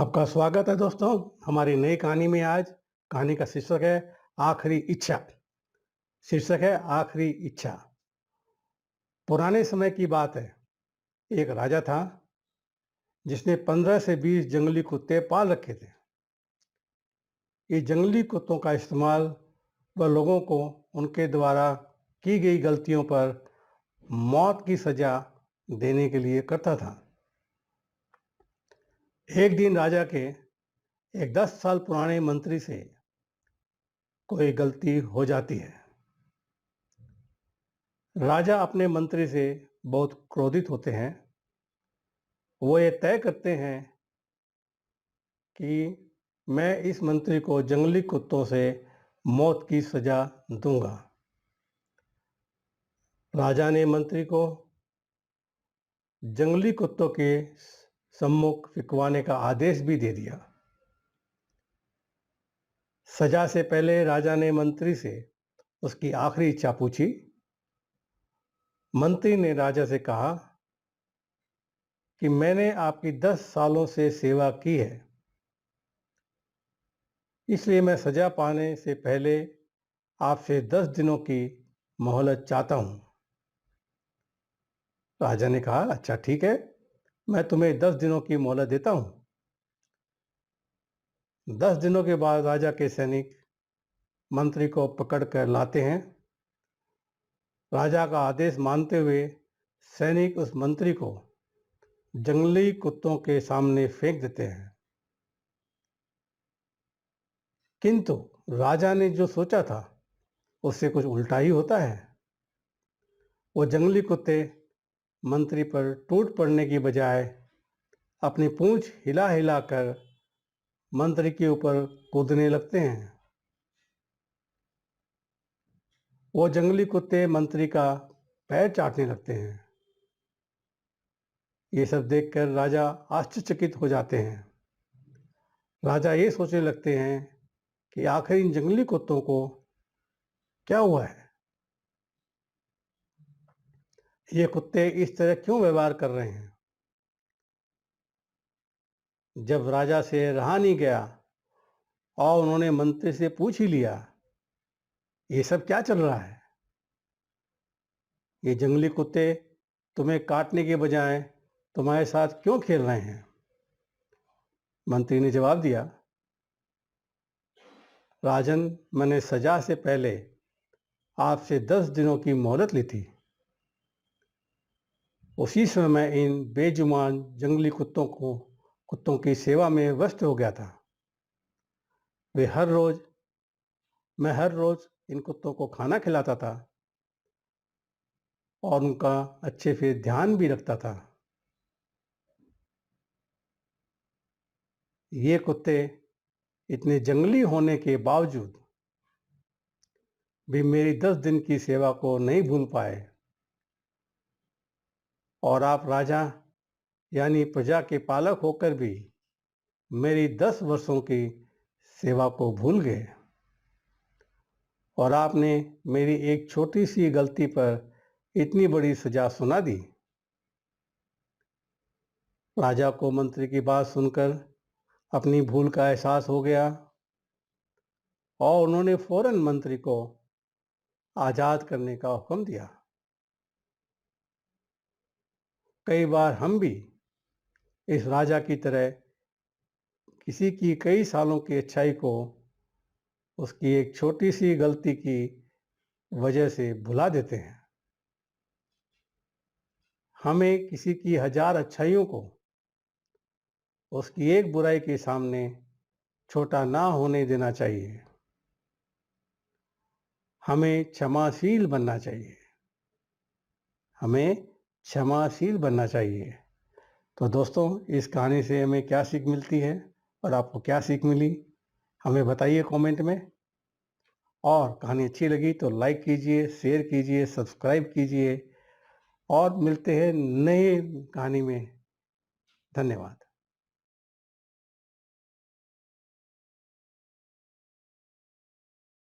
आपका स्वागत है दोस्तों हमारी नई कहानी में। आज कहानी का शीर्षक है आखिरी इच्छा। शीर्षक है आखिरी इच्छा। पुराने समय की बात है। एक राजा था जिसने 15 से 20 जंगली कुत्ते पाल रखे थे। ये जंगली कुत्तों का इस्तेमाल वह लोगों को उनके द्वारा की गई गलतियों पर मौत की सजा देने के लिए करता था। एक दिन राजा के एक 10 साल पुराने मंत्री से कोई गलती हो जाती है। राजा अपने मंत्री से बहुत क्रोधित होते हैं। वो ये तय करते हैं कि मैं इस मंत्री को जंगली कुत्तों से मौत की सजा दूंगा। राजा ने मंत्री को जंगली कुत्तों के सम्मुख फिकवाने का आदेश भी दे दिया। सजा से पहले राजा ने मंत्री से उसकी आखिरी इच्छा पूछी। मंत्री ने राजा से कहा कि मैंने आपकी 10 सालों से सेवा की है, इसलिए मैं सजा पाने से पहले आपसे 10 दिनों की मोहलत चाहता हूं। राजा ने कहा, अच्छा ठीक है, मैं तुम्हें 10 दिनों की मोहलत देता हूं। 10 दिनों के बाद राजा के सैनिक मंत्री को पकड़कर लाते हैं। राजा का आदेश मानते हुए सैनिक उस मंत्री को जंगली कुत्तों के सामने फेंक देते हैं। किंतु राजा ने जो सोचा था उससे कुछ उल्टा ही होता है। वो जंगली कुत्ते मंत्री पर टूट पड़ने की बजाय अपनी पूंछ हिला हिला कर मंत्री के ऊपर कूदने लगते हैं। वो जंगली कुत्ते मंत्री का पैर चाटने लगते हैं। ये सब देखकर राजा आश्चर्यचकित हो जाते हैं। राजा ये सोचने लगते हैं कि आखिर इन जंगली कुत्तों को क्या हुआ है। ये कुत्ते इस तरह क्यों व्यवहार कर रहे हैं। जब राजा से रहा नहीं गया और उन्होंने मंत्री से पूछ ही लिया, ये सब क्या चल रहा है। ये जंगली कुत्ते तुम्हें काटने के बजाय तुम्हारे साथ क्यों खेल रहे हैं। मंत्री ने जवाब दिया, राजन, मैंने सजा से पहले आपसे 10 दिनों की मोहलत ली थी। उसी समय मैं इन बेजुबान जंगली कुत्तों की सेवा में व्यस्त हो गया था। मैं हर रोज इन कुत्तों को खाना खिलाता था और उनका अच्छे से ध्यान भी रखता था। ये कुत्ते इतने जंगली होने के बावजूद भी मेरी 10 दिन की सेवा को नहीं भूल पाए और आप राजा यानी प्रजा के पालक होकर भी मेरी 10 वर्षों की सेवा को भूल गए और आपने मेरी एक छोटी सी गलती पर इतनी बड़ी सजा सुना दी। राजा को मंत्री की बात सुनकर अपनी भूल का एहसास हो गया और उन्होंने फौरन मंत्री को आजाद करने का हुक्म दिया। कई बार हम भी इस राजा की तरह किसी की कई सालों की अच्छाई को उसकी एक छोटी सी गलती की वजह से भुला देते हैं। हमें किसी की 1000 अच्छाइयों को उसकी एक बुराई के सामने छोटा ना होने देना चाहिए। हमें क्षमाशील बनना चाहिए। हमें क्षमाशील बनना चाहिए। तो दोस्तों, इस कहानी से हमें क्या सीख मिलती है और आपको क्या सीख मिली, हमें बताइए कमेंट में। और कहानी अच्छी लगी तो लाइक कीजिए, शेयर कीजिए, सब्सक्राइब कीजिए और मिलते हैं नए कहानी में। धन्यवाद।